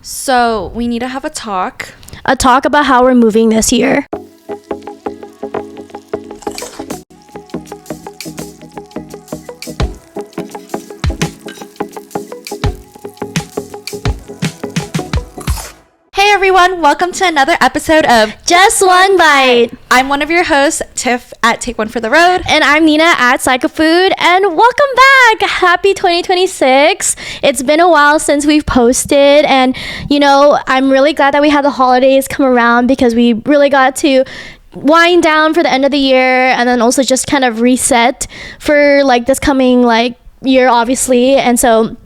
So we need to have a talk. A talk about how we're moving this year. Hey everyone, welcome to another episode of Just One Bite. I'm one of your hosts, Tiff at Take One for the Road. And I'm Nina at Psychofood. And welcome back. Happy 2026. It's been a while since we've posted. And, you know, I'm really glad that we had the holidays come around because we really got to wind down for the end of the year and then also just kind of reset for like this coming like year, obviously. And so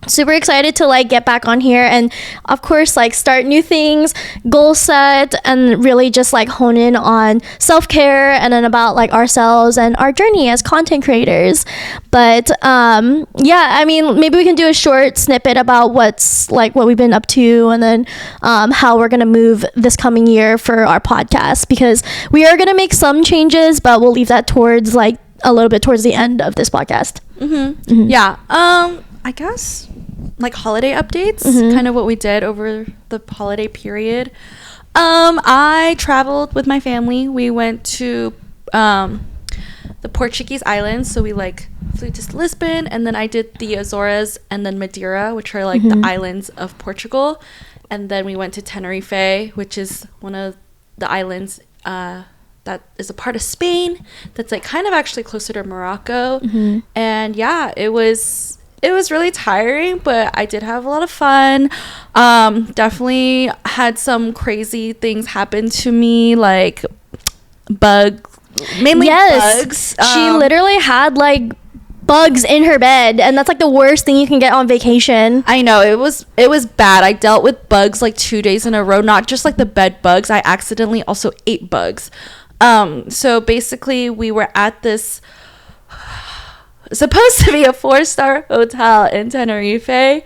super excited to like get back on here and of course like start new things, goal set, and really just like hone in on self-care and then about like ourselves and our journey as content creators. But yeah, I mean, maybe we can do a short snippet about what's like what we've been up to and then how we're gonna move this coming year for our podcast, because we are gonna make some changes, but we'll leave that towards like a little bit towards the end of this podcast. Yeah, I guess like holiday updates, kind of what we did over the holiday period. I traveled with my family. We went to the Portuguese islands, so we like flew to Lisbon, and then I did the Azores and then Madeira, which are like the islands of Portugal, and then we went to Tenerife, which is one of the islands that is a part of Spain that's like kind of actually closer to Morocco. And yeah, it was really tiring, but I did have a lot of fun. Definitely had some crazy things happen to me, like mainly bugs. She literally had like bugs in her bed, and that's like the worst thing you can get on vacation. I know, it was bad. I dealt with bugs like 2 days in a row, not just like the bed bugs. I accidentally also ate bugs. So basically we were at this supposed to be a 4-star hotel in Tenerife,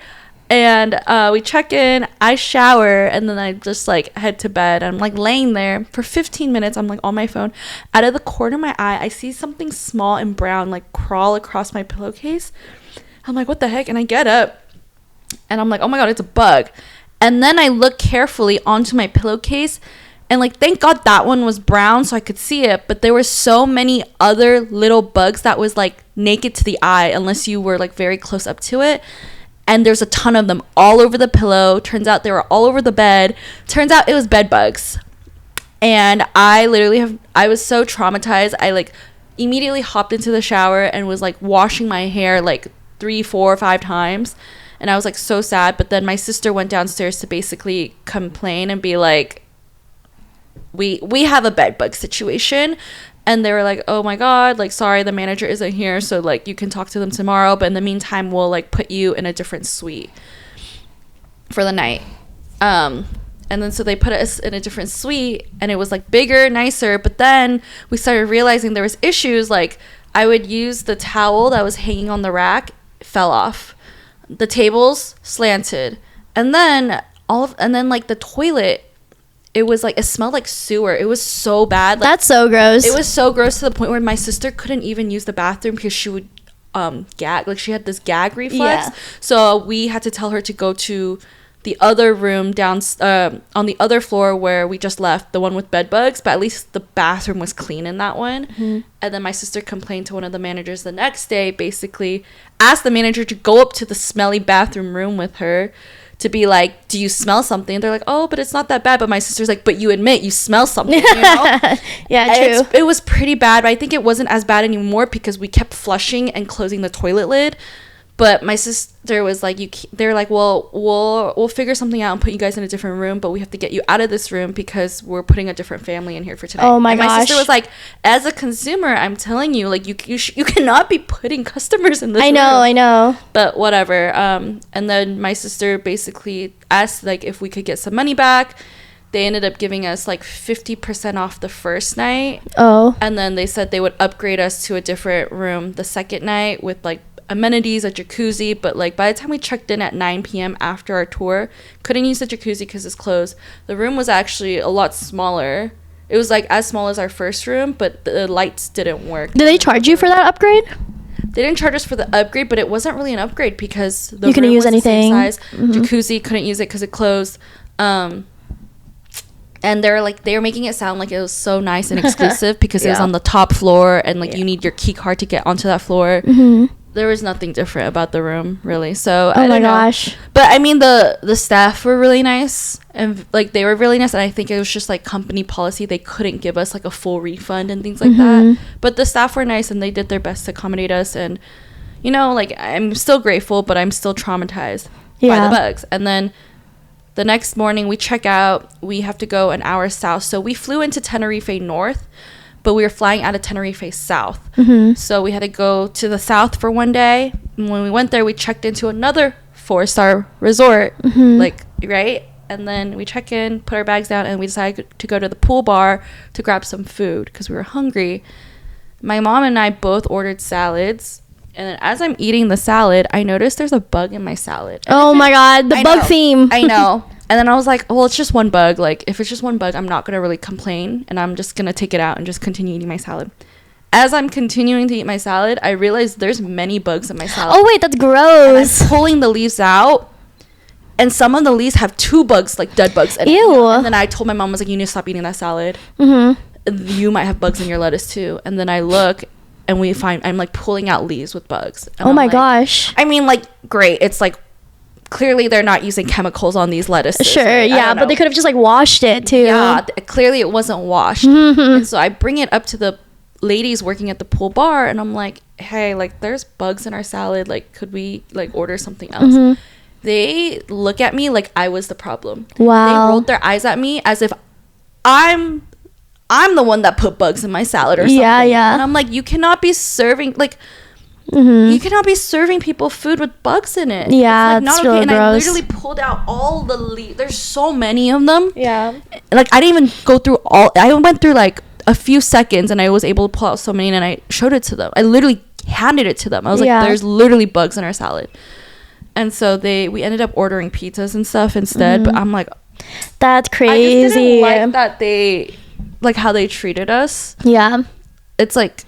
and we check in, I shower, and then I just like head to bed. I'm like laying there for 15 minutes. I'm like on my phone. Out of the corner of my eye, I see something small and brown like crawl across my pillowcase. I'm like, what the heck? And I get up and I'm like, oh my god, it's a bug. And then I look carefully onto my pillowcase, and like, thank God that one was brown so I could see it. But there were so many other little bugs that was like naked to the eye unless you were like very close up to it. And there's a ton of them all over the pillow. Turns out they were all over the bed. Turns out it was bed bugs. And I was so traumatized. I like immediately hopped into the shower and was like washing my hair like 3, 4, 5 times. And I was like so sad. But then my sister went downstairs to basically complain and be like, we have a bed bug situation. And they were like, oh my god, like, sorry, the manager isn't here, so like you can talk to them tomorrow, but in the meantime we'll like put you in a different suite for the night. And then so they put us in a different suite, and it was like bigger, nicer. But then we started realizing there was issues. Like, I would use the towel that was hanging on the rack, fell off, the tables slanted, and then like the toilet, it was like, it smelled like sewer. It was so bad. Like, That's so gross. It was so gross to the point where my sister couldn't even use the bathroom because she would gag. Like, she had this gag reflex. Yeah. So we had to tell her to go to the other room down on the other floor where we just left, the one with bed bugs. But at least the bathroom was clean in that one. And then my sister complained to one of the managers the next day, basically asked the manager to go up to the smelly bathroom room with her to be like, do you smell something? And they're like, oh, but it's not that bad. But my sister's like, but you admit you smell something, you know? Yeah, true. It was pretty bad, but I think it wasn't as bad anymore because we kept flushing and closing the toilet lid. But my sister was like, they're like, well, we'll figure something out and put you guys in a different room, but we have to get you out of this room because we're putting a different family in here for tonight. Oh my and gosh. my sister was like, as a consumer, I'm telling you, like, you cannot be putting customers in this room. I know. But whatever. And then my sister basically asked like if we could get some money back. They ended up giving us like 50% off the first night. Oh. And then they said they would upgrade us to a different room the second night with like amenities, a jacuzzi. But like by the time we checked in at 9 p.m. after our tour, couldn't use the jacuzzi because it's closed. The room was actually a lot smaller. It was like as small as our first room, but the lights didn't work. Did they charge you for that upgrade? they didn't charge us for the upgrade, but it wasn't really an upgrade because the you couldn't room use was the same anything. size. Jacuzzi, couldn't use it because it closed. And they were making it sound like it was so nice and exclusive because it was Yeah. on the top floor and like you need your key card to get onto that floor. There was nothing different about the room, really. So I Oh my don't know. gosh. But I mean, the staff were really nice, and like they were really nice. And I think it was just like company policy; they couldn't give us like a full refund and things like that. But the staff were nice, and they did their best to accommodate us. And you know, like I'm still grateful, but I'm still traumatized by the bugs. And then the next morning, we check out. We have to go an hour south, so we flew into Tenerife North. But we were flying out of Tenerife South. So we had to go to the south for one day. And when we went there, we checked into another 4-star resort, like, right? And then we check in, put our bags down, and we decided to go to the pool bar to grab some food because we were hungry. My mom and I both ordered salads. And then as I'm eating the salad, I noticed there's a bug in my salad. Oh my god, the bug theme. I know. And then I was like, well, it's just one bug. Like, if it's just one bug, I'm not going to really complain. And I'm just going to take it out and just continue eating my salad. As I'm continuing to eat my salad, I realized there's many bugs in my salad. Oh wait, that's And gross. I'm pulling the leaves out. And some of the leaves have 2 bugs, like dead bugs. In it. Ew. And then I told my mom, I was like, you need to stop eating that salad. You might have bugs in your lettuce too. And then I look and I'm like pulling out leaves with bugs. And Oh I'm my like, gosh. I mean, like, great. It's like, clearly they're not using chemicals on these lettuces. Sure, right? I yeah, don't but they know. could have just like washed it too. Yeah, clearly it wasn't washed. And so I bring it up to the ladies working at the pool bar and I'm like, hey, like there's bugs in our salad. Like, could we like order something else? They look at me like I was the problem. Wow. They rolled their eyes at me as if I'm the one that put bugs in my salad or something. Yeah, yeah. And I'm like, you cannot be serving like you cannot be serving people food with bugs in it. Yeah, it's like, it's not really okay. And I gross. literally pulled out all the leaves. There's so many of them. Yeah. Like I didn't even go through all. I went through like a few seconds, and I was able to pull out so many, and I showed it to them. I literally handed it to them. I was Yeah. like, "There's literally bugs in our salad," and so we ended up ordering pizzas and stuff instead. But I'm like, That's I just crazy. didn't like that they like how they treated us. Yeah. It's like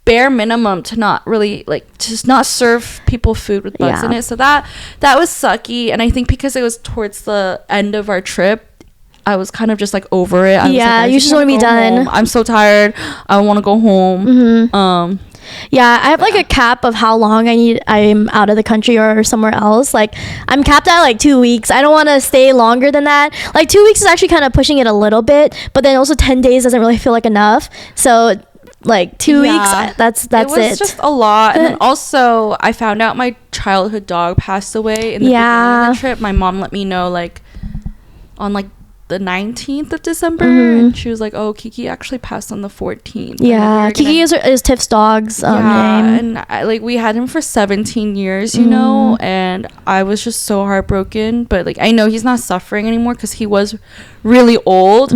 bare minimum to not really like just not serve people food with bugs in Yeah. it. So that was sucky. And I think because it was towards the end of our trip, I was kind of just like over it. I was Yeah, like, I you just wanna be go done. home. I'm so tired. I want to go home. Yeah, I have like a cap of how long I'm out of the country or somewhere else. Like I'm capped at like 2 weeks. I don't want to stay longer than that. Like 2 weeks is actually kind of pushing it a little bit, but then also 10 days doesn't really feel like enough. So like 2 Yeah. weeks, that's it was it. just a lot. And then also I found out my childhood dog passed away in the beginning of the trip. My mom let me know like on like the 19th of December, and she was like, "Oh, Kiki actually passed on the 14th." Yeah, Kiki is Tiff's dog's name. And like we had him for 17 years, you know, and I was just so heartbroken. But like I know he's not suffering anymore because he was really old.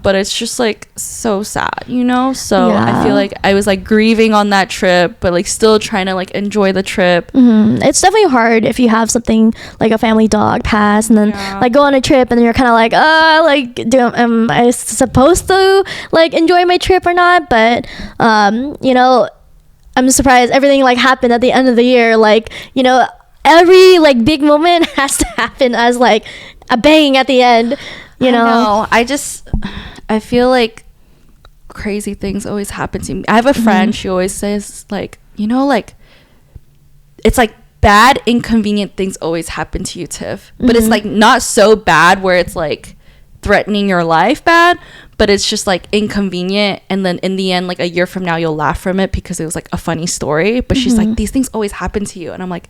But it's just like so sad, you know. So I feel like I was like grieving on that trip, but like still trying to like enjoy the trip. It's definitely hard if you have something like a family dog pass and then like go on a trip and then you're kind of like am I supposed to like enjoy my trip or not? But you know, I'm surprised everything like happened at the end of the year. Like, you know, every like big moment has to happen as like a bang at the end, you know. I feel like crazy things always happen to me. I have a friend, she always says like, you know, like it's like bad inconvenient things always happen to you, Tiff, but it's like not so bad where it's like threatening your life bad, but it's just like inconvenient, and then in the end like a year from now you'll laugh from it because it was like a funny story. But she's like, these things always happen to you, and I'm like,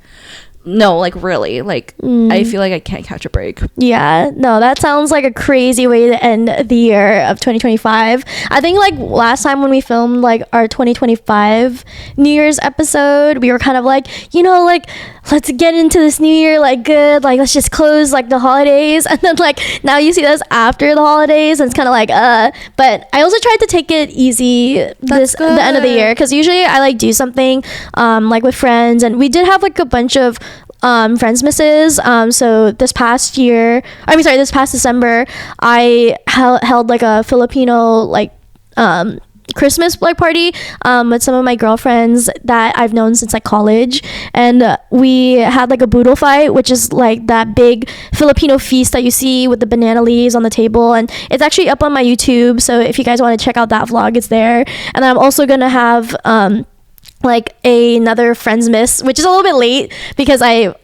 no, like really, like I feel like I can't catch a break. Yeah, no, that sounds like a crazy way to end the year of 2025. I think like last time when we filmed like our 2025 New Year's episode, we were kind of like, you know, like let's get into this new year like good, like let's just close like the holidays. And then like now you see us after the holidays and it's kind of like but I also tried to take it easy the end of the year, because usually I like do something like with friends, and we did have like a bunch of Friendsmasses. So this past December, I held like a Filipino like Christmas like party with some of my girlfriends that I've known since like college, and we had like a boodle fight, which is like that big Filipino feast that you see with the banana leaves on the table, and it's actually up on my YouTube, so if you guys want to check out that vlog, it's there. And I'm also gonna have like another Friendsmas, which is a little bit late because I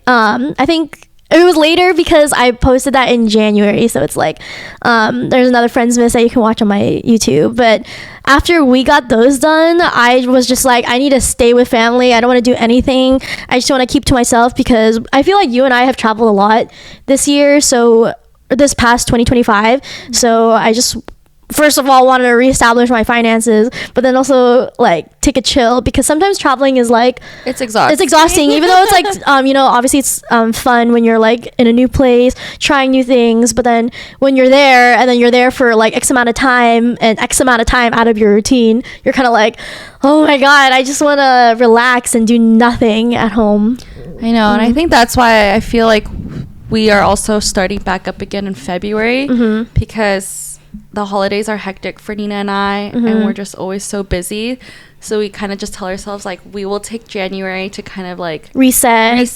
think it was later because I posted that in January, so it's like there's another Friendsmas that you can watch on my YouTube. But after we got those done, I was just like, I need to stay with family. I don't want to do anything. I just want to keep to myself, because I feel like you and I have traveled a lot this year, so this past 2025. So I just first of all wanted to reestablish my finances, but then also like take a chill, because sometimes traveling is like it's exhausting. It's exhausting, even though it's like obviously it's fun when you're like in a new place trying new things, but then when you're there and then you're there for like X amount of time and X amount of time out of your routine, you're kind of like, oh my god, I just want to relax and do nothing at home. I know. And I think that's why I feel like we are also starting back up again in February, because the holidays are hectic for Nina and I, and we're just always so busy. So we kind of just tell ourselves like we will take January to kind of like reset,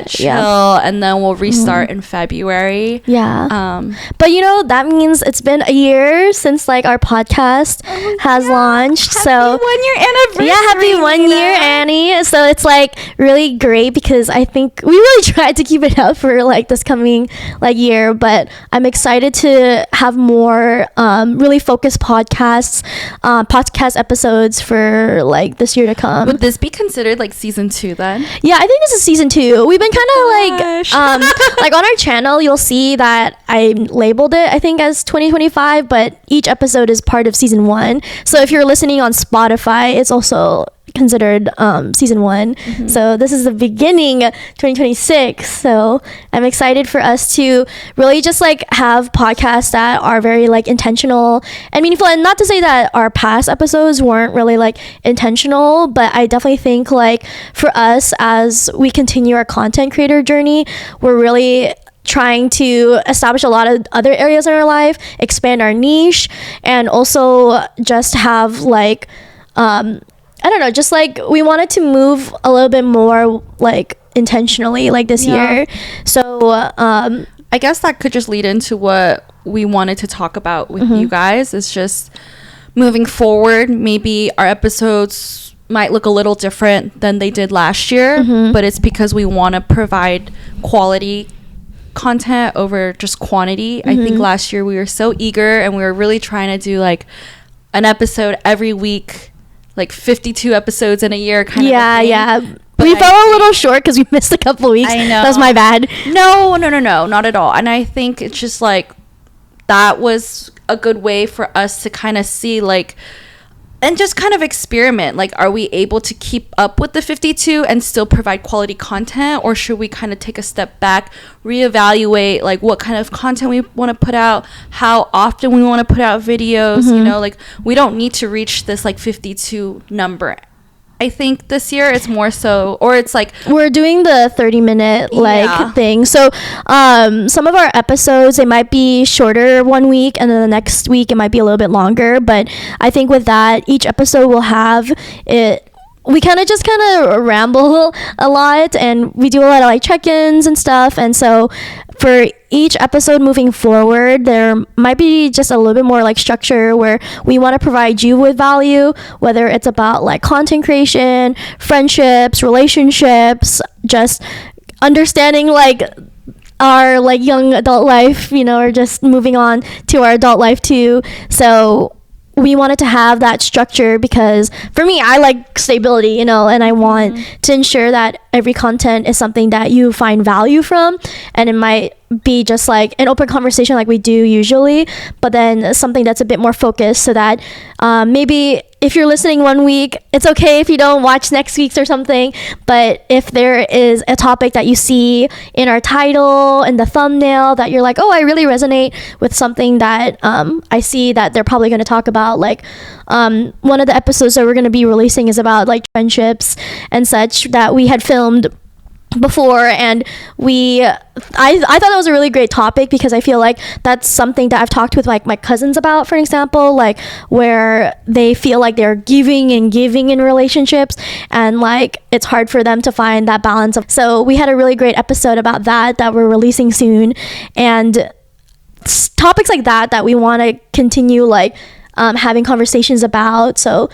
chill, and then we'll restart in February. But you know, that means it's been a year since like our podcast has launched. Happy 1 year anniversary. Happy 1 year, Annie. So it's like really great, because I think we really tried to keep it up for like this coming like year, but I'm excited to have more really focused podcast episodes for like this year to come. Would this be considered like season 2 then? Yeah, I think this is season 2. We've been kind of like like on our channel, you'll see that I labeled it I think as 2025, but each episode is part of season 1. So if you're listening on Spotify, it's also considered season 1. So this is the beginning 2026, so I'm excited for us to really just like have podcasts that are very like intentional and meaningful. And not to say that our past episodes weren't really like intentional, but I definitely think like for us, as we continue our content creator journey, we're really trying to establish a lot of other areas in our life, expand our niche, and also just have like I don't know, just like we wanted to move a little bit more like intentionally like this year. So I guess that could just lead into what we wanted to talk about with you guys. It's just moving forward, maybe our episodes might look a little different than they did last year, but it's because we want to provide quality content over just quantity. I think last year we were so eager and we were really trying to do like an episode every week, like 52 episodes in a year kind of a thing. But we fell a little short because we missed a couple weeks. I know. That was my bad. No, not at all. And I think it's just like that was a good way for us to kind of see like and just kind of experiment, like, are we able to keep up with the 52 and still provide quality content, or should we kind of take a step back, reevaluate like what kind of content we want to put out, how often we want to put out videos, you know, like we don't need to reach this like 52 number. I think this year it's more so, or it's like we're doing the 30-minute like thing. So some of our episodes, they might be shorter one week, and then the next week it might be a little bit longer. But I think with that, each episode will have it. We kind of ramble a lot, and we do a lot of like check-ins and stuff. And so for each episode moving forward, there might be just a little bit more like structure where we want to provide you with value, whether it's about like content creation, friendships, relationships, just understanding like our like young adult life, you know, or just moving on to our adult life too. So we wanted to have that structure because for me, I like stability, you know, and I want to ensure that every content is something that you find value from, and it might be just like an open conversation like we do usually, but then something that's a bit more focused, so that maybe if you're listening one week, it's okay if you don't watch next week's or something, but if there is a topic that you see in our title and the thumbnail that you're like, oh, I really resonate with something that I see that they're probably going to talk about, like one of the episodes that we're going to be releasing is about like friendships and such that we had filmed before, and I thought that was a really great topic because I feel like that's something that I've talked with like my cousins about, for example, like where they feel like they're giving in relationships, and like it's hard for them to find that balance of. So we had a really great episode about that we're releasing soon, and topics like that we want to continue like having conversations about. So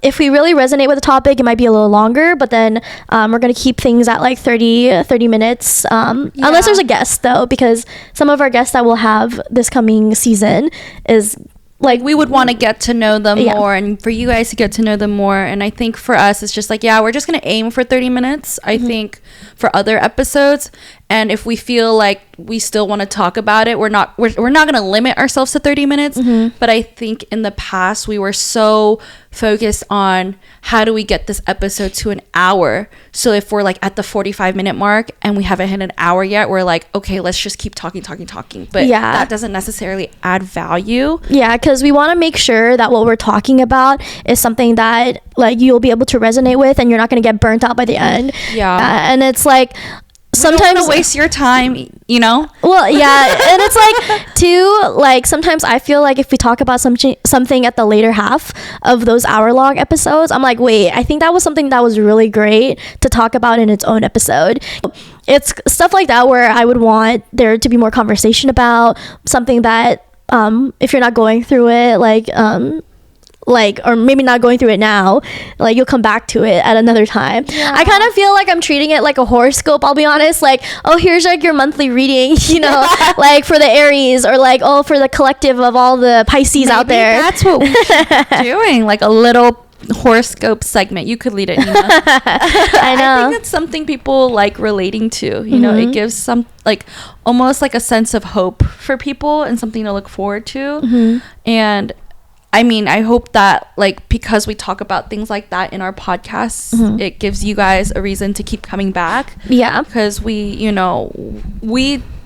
if we really resonate with the topic, it might be a little longer, but then we're going to keep things at like 30 minutes, unless there's a guest though, because some of our guests that we'll have this coming season is like, we would want to get to know them more, and for you guys to get to know them more. And I think for us, it's just like, we're just going to aim for 30 minutes, I think, for other episodes. And if we feel like we still want to talk about it, we're not going to limit ourselves to 30 minutes. But I think in the past, we were so focused on how do we get this episode to an hour. So if we're like at the 45-minute mark and we haven't hit an hour yet, we're like, okay, let's just keep talking. But that doesn't necessarily add value. Yeah, because we want to make sure that what we're talking about is something that like you'll be able to resonate with, and you're not going to get burnt out by the end. And it's like, sometimes don't wanna waste your time, you know. Well, yeah, and it's like too, like sometimes I feel like if we talk about something at the later half of those hour-long episodes, I'm like, wait, I think that was something that was really great to talk about in its own episode. It's stuff like that where I would want there to be more conversation about something that if you're not going through it, like or maybe not going through it now, like you'll come back to it at another time. I kind of feel like I'm treating it like a horoscope, I'll be honest, like, oh, here's like your monthly reading, you know, like for the Aries, or like, oh, for the collective of all the Pisces out there. That's what we should be doing, like a little horoscope segment. You could lead it, Nina. I know. I think that's something people like relating to, you know. It gives some like almost like a sense of hope for people and something to look forward to. And I mean, I hope that, like, because we talk about things like that in our podcasts, it gives you guys a reason to keep coming back. Yeah. Because we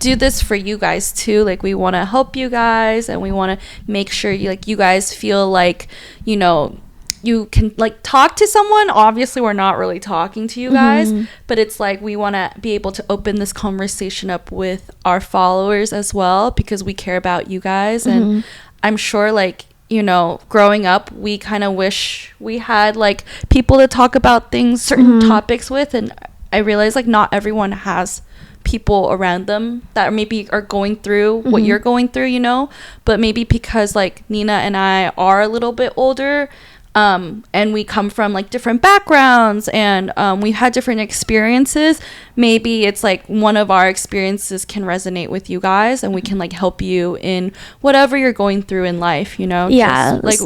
do this for you guys, too. Like, we want to help you guys, and we want to make sure, you guys feel like, you know, you can, like, talk to someone. Obviously, we're not really talking to you guys, but it's like we want to be able to open this conversation up with our followers as well, because we care about you guys. And I'm sure, like, you know, growing up, we kind of wish we had like people to talk about things, certain topics with, and I realize like not everyone has people around them that maybe are going through what you're going through, you know. But maybe because like Nina and I are a little bit older, and we come from like different backgrounds, and we've had different experiences, maybe it's like one of our experiences can resonate with you guys, and we can like help you in whatever you're going through in life, you know. Just, like,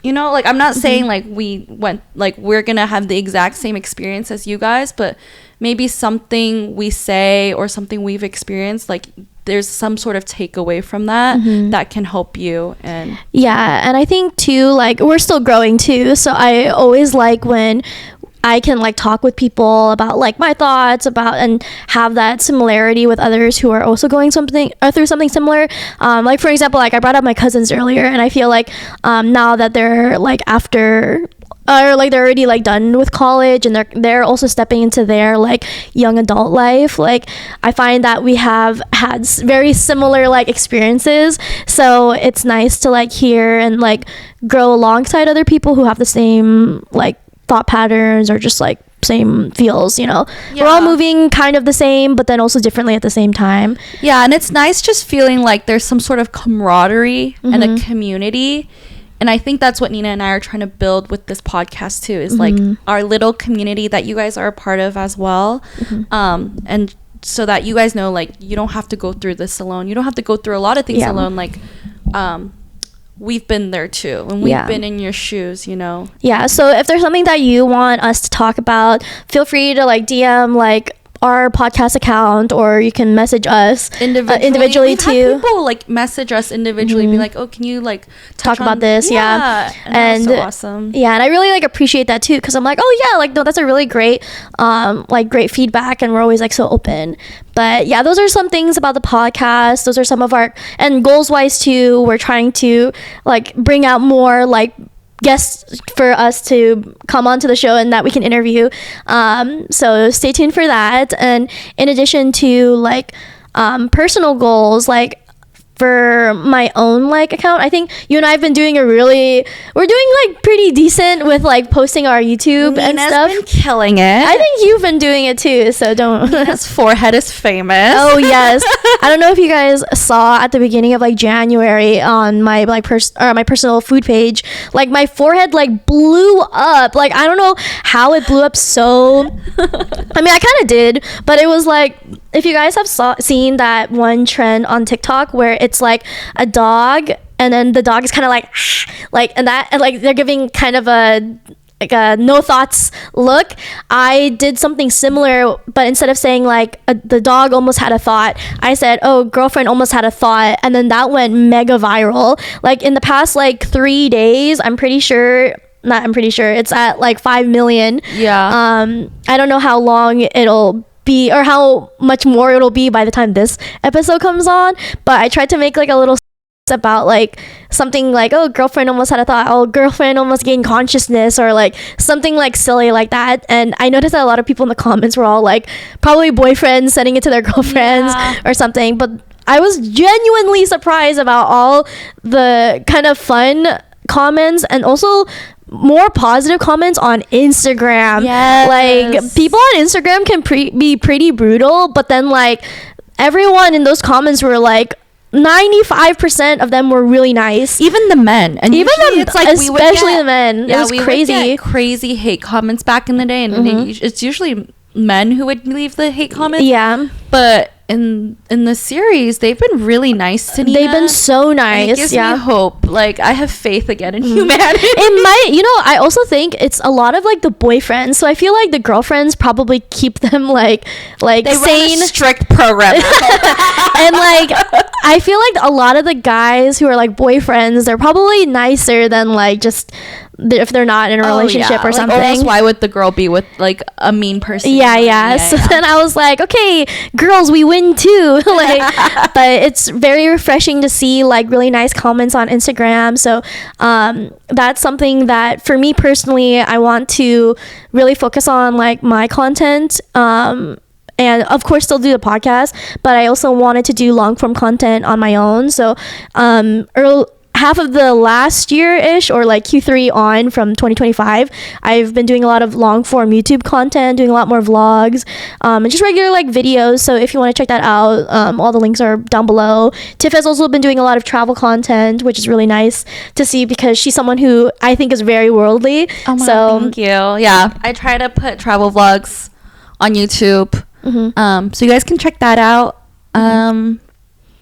you know, like I'm not saying like we're gonna have the exact same experience as you guys, but maybe something we say or something we've experienced, like there's some sort of takeaway from that that can help you. And and I think too, like we're still growing too, so I always like when I can like talk with people about like my thoughts about and have that similarity with others who are also going through something similar. Like for example, like I brought up my cousins earlier, and I feel like now that they're like after or like they're already like done with college, and they're also stepping into their like young adult life, like I find that we have had very similar like experiences, so it's nice to like hear and like grow alongside other people who have the same like thought patterns or just like same feels, you know. We're all moving kind of the same, but then also differently at the same time. And it's nice just feeling like there's some sort of camaraderie and a community. And I think that's what Nina and I are trying to build with this podcast too, is like our little community that you guys are a part of as well. And so that you guys know, like, you don't have to go through this alone. You don't have to go through a lot of things alone. Like, we've been there too, and we've been in your shoes, you know. So if there's something that you want us to talk about, feel free to like DM like our podcast account, or you can message us individually We've too. Had people like message us individually, be like, oh, can you like talk about this? And so awesome. And I really like appreciate that too, because I'm like, oh yeah, like no, that's a really great great feedback, and we're always like so open. But yeah, those are some things about the podcast. Those are some of our, and goals wise too, we're trying to like bring out more like guests for us to come onto the show and that we can interview. So stay tuned for that. And in addition to like personal goals, like for my own like account, I think you and I have been doing we're doing like pretty decent with like posting our YouTube and Nina's stuff. been killing it. I think you've been doing it too, so don't. Nina's forehead is famous. Oh yes, I don't know if you guys saw at the beginning of like January on my like my personal food page, like my forehead like blew up. Like I don't know how it blew up so. I mean, I kind of did, but it was like, if you guys have seen that one trend on TikTok where it's like a dog and then the dog is kind of like and like they're giving kind of a no thoughts look. I did something similar, but instead of saying like the dog almost had a thought, I said, oh, girlfriend almost had a thought, and then that went mega viral. Like in the past like 3 days, it's at like 5 million. Yeah. I don't know how long it'll be or how much more it'll be by the time this episode comes on, but I tried to make like a little about like something like, oh, girlfriend almost had a thought, oh, girlfriend almost gained consciousness, or like something like silly like that. And I noticed that a lot of people in the comments were all like probably boyfriends sending it to their girlfriends or something, but I was genuinely surprised about all the kind of fun comments and also more positive comments on Instagram. Yes. Like people on Instagram can be pretty brutal, but then like everyone in those comments were like 95% of them were really nice. Even the men, and even usually them, it's like especially the men. Yeah, it was we crazy. would get crazy hate comments back in the day, and it's usually men who would leave the hate comments. Yeah, but in the series, they've been really nice to Nina. They've been so nice. And it gives me hope. Like I have faith again in humanity. It might, I also think it's a lot of like the boyfriends. So I feel like the girlfriends probably keep them like they sane. run a strict program. And like I feel like a lot of the guys who are like boyfriends, they're probably nicer than like just if they're not in a relationship or like, something. Or else why would the girl be with like a mean person? Yeah. So then I was like, okay, girls, we win too. Like, but it's very refreshing to see like really nice comments on Instagram. So that's something that for me personally, I want to really focus on like my content. And of course still do the podcast, but I also wanted to do long form content on my own. So half of the last year-ish, or like Q3 on from 2025, I've been doing a lot of long form YouTube content, doing a lot more vlogs, and just regular like videos. So if you want to check that out, all the links are down below. Tiff has also been doing a lot of travel content, which is really nice to see because she's someone who I think is very worldly. Oh my God, thank you. Yeah, I try to put travel vlogs on YouTube. So you guys can check that out.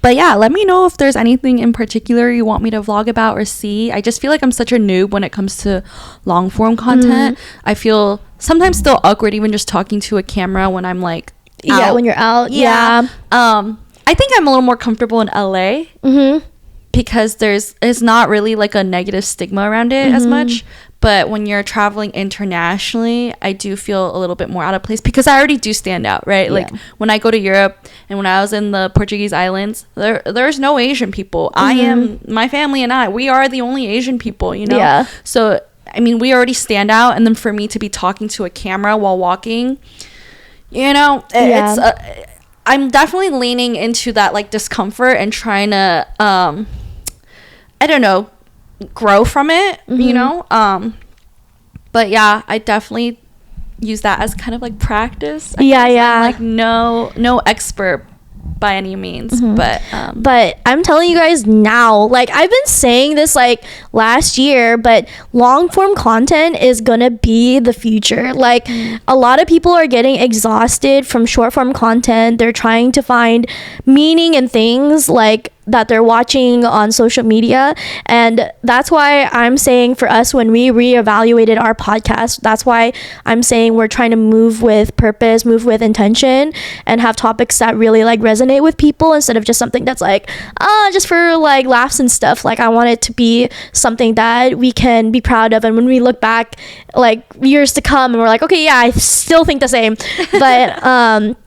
But yeah, let me know if there's anything in particular you want me to vlog about or see. I just feel like I'm such a noob when it comes to long form content. I feel sometimes still awkward even just talking to a camera when I'm like out. Yeah, when you're out. Yeah. I think I'm a little more comfortable in LA because it's not really like a negative stigma around it as much. But when you're traveling internationally, I do feel a little bit more out of place because I already do stand out, right? Yeah. Like when I go to Europe and when I was in the Portuguese islands, there's no Asian people. My family and we are the only Asian people, Yeah. So, I mean, we already stand out. And then for me to be talking to a camera while walking, it's I'm definitely leaning into that like discomfort and trying to, I don't know, grow from it, but yeah, I definitely use that as kind of like practice. I'm like no expert by any means, but I'm telling you guys now, like I've been saying this like last year, but long form content is gonna be the future. Like a lot of people are getting exhausted from short form content. They're trying to find meaning in things like that they're watching on social media, and that's why I'm saying for us, when we reevaluated our podcast, that's why I'm saying we're trying to move with purpose, move with intention, and have topics that really like resonate with people instead of just something that's like just for like laughs and stuff. Like I want it to be something that we can be proud of, and when we look back like years to come and we're like, okay, yeah, I still think the same. But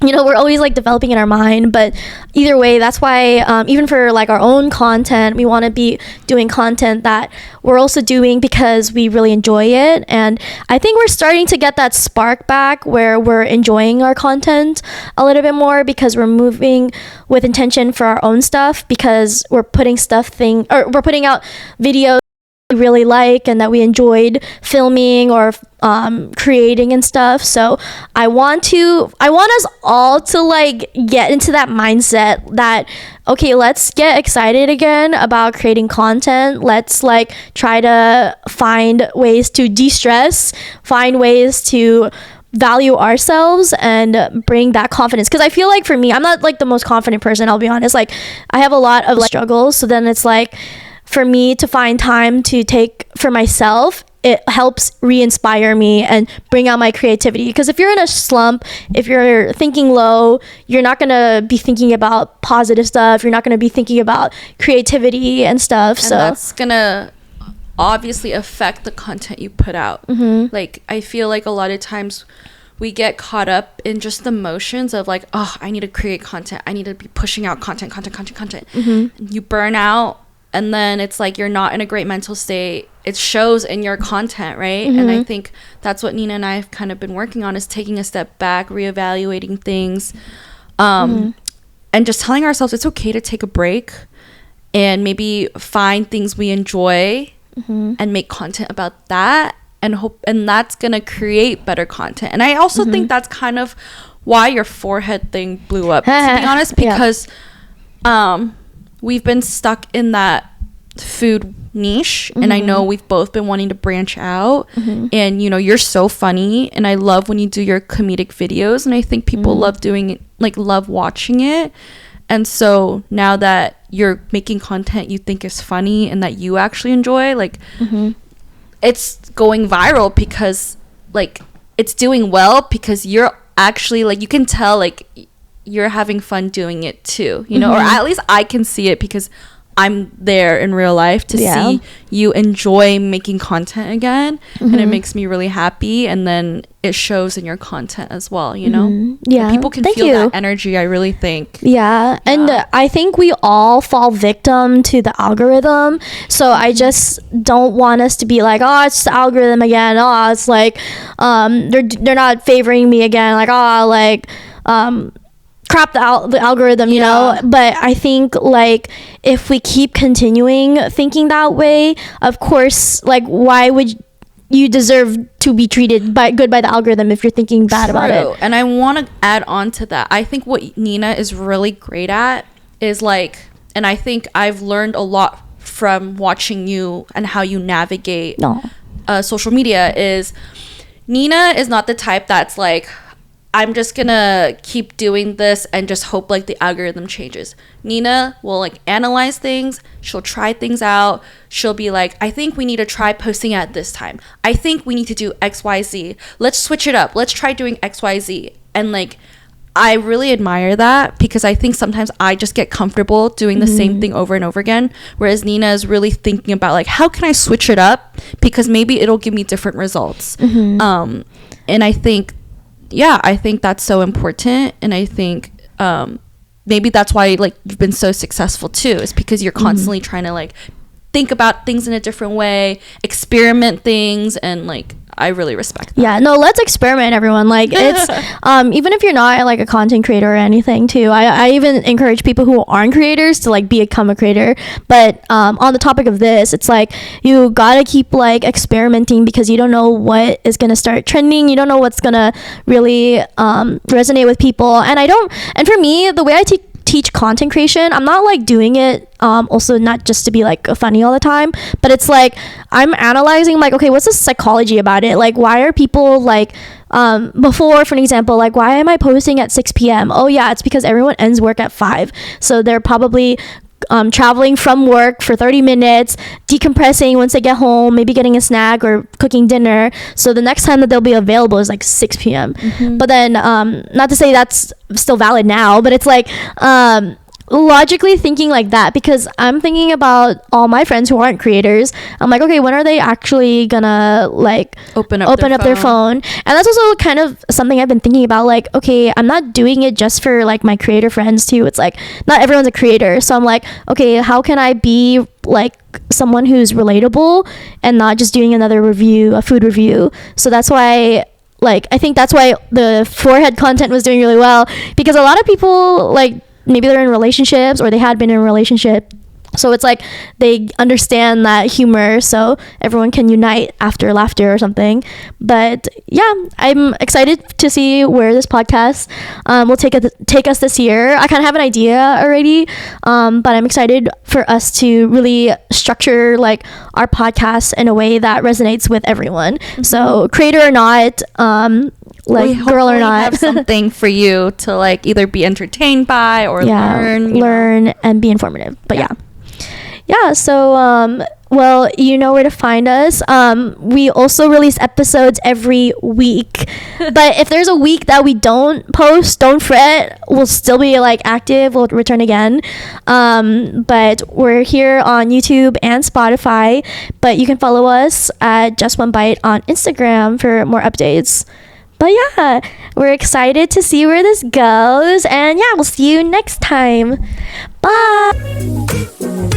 you know, we're always like developing in our mind. But either way, that's why even for like our own content, we want to be doing content that we're also doing because we really enjoy it. And I think we're starting to get that spark back where we're enjoying our content a little bit more, because we're moving with intention for our own stuff, because we're putting we're putting out videos we really like and that we enjoyed filming or creating and stuff. So I want us all to like get into that mindset that, okay, let's get excited again about creating content. Let's like try to find ways to de-stress, find ways to value ourselves and bring that confidence. Because I feel like for me, I'm not like the most confident person, I'll be honest. Like I have a lot of like struggles. So then it's like, for me to find time to take for myself, it helps re-inspire me and bring out my creativity. Because if you're in a slump, if you're thinking low, you're not going to be thinking about positive stuff. You're not going to be thinking about creativity and stuff. And so that's going to obviously affect the content you put out. Like, I feel like a lot of times we get caught up in just the motions of like, oh, I need to create content. I need to be pushing out content. You burn out. And then it's like you're not in a great mental state. It shows in your content, right? And I think that's what Nina and I have kind of been working on, is taking a step back, reevaluating things, and just telling ourselves it's okay to take a break and maybe find things we enjoy and make content about that, and that's gonna create better content. And I also think that's kind of why your forehead thing blew up, to be honest, because we've been stuck in that food niche, and I know we've both been wanting to branch out. And you know, you're so funny, and I love when you do your comedic videos, and I think people love doing it, like love watching it. And so now that you're making content you think is funny and that you actually enjoy, like it's going viral because like it's doing well, because you're actually like, you can tell like you're having fun doing it too, you know, or at least I can see it because I'm there in real life to see you enjoy making content again. And it makes me really happy, and then it shows in your content as well, you know. Yeah, and people can feel that energy, I really think. And I think we all fall victim to the algorithm, so I just don't want us to be like, oh, it's the algorithm again, oh, it's like they're not favoring me again, like, oh, like crap the algorithm, you know. But I think like if we keep continuing thinking that way, of course, like why would you deserve to be treated good by the algorithm if you're thinking bad about it? And I want to add on to that, I think what Nina is really great at is like, and I think I've learned a lot from watching you and how you navigate social media, is Nina is not the type that's like, I'm just gonna keep doing this and just hope like the algorithm changes. Nina will like analyze things. She'll try things out. She'll be like, I think we need to try posting at this time. I think we need to do XYZ. Let's switch it up. Let's try doing XYZ. And like, I really admire that, because I think sometimes I just get comfortable doing the same thing over and over again. Whereas Nina is really thinking about like, how can I switch it up? Because maybe it'll give me different results. And I think, I think that's so important. And I think maybe that's why like you've been so successful too, is because you're constantly trying to like think about things in a different way, experiment things, and like I really respect that. Yeah, no, let's experiment, everyone. Like it's even if you're not like a content creator or anything too, I even encourage people who aren't creators to like become a creator. But on the topic of this, it's like you gotta keep like experimenting, because you don't know what is gonna start trending. You don't know what's gonna really resonate with people. And for me, the way I teach content creation, I'm not like doing it also not just to be like funny all the time, but it's like I'm analyzing like, okay, what's the psychology about it? Like, why are people like before, for an example, like why am I posting at 6 p.m? Oh yeah, it's because everyone ends work at 5, so they're probably traveling from work for 30 minutes, decompressing once they get home, maybe getting a snack or cooking dinner. So the next time that they'll be available is like 6 p.m. But then, not to say that's still valid now, but it's like, logically thinking like that, because I'm thinking about all my friends who aren't creators. I'm like, okay, when are they actually gonna like Open up their phone? And that's also kind of something I've been thinking about. Like, okay, I'm not doing it just for like my creator friends too. It's like not everyone's a creator, so I'm like, okay, how can I be like someone who's relatable and not just doing another review, a food review? So that's why, like, I think that's why the forehead content was doing really well, because a lot of people, like, maybe they're in relationships or they had been in a relationship, so it's like they understand that humor, so everyone can unite after laughter or something. But yeah, I'm excited to see where this podcast will take us this year. I kind of have an idea already, but I'm excited for us to really structure like our podcast in a way that resonates with everyone. So creator or not, like girl or not, have something for you to like either be entertained by or learn and be informative. But yeah, so well, you know where to find us. We also release episodes every week, but if there's a week that we don't post, don't fret, we'll still be like active, we'll return again. But we're here on YouTube and Spotify, but you can follow us at Just One Bite on Instagram for more updates. But yeah, we're excited to see where this goes, and yeah, we'll see you next time. Bye.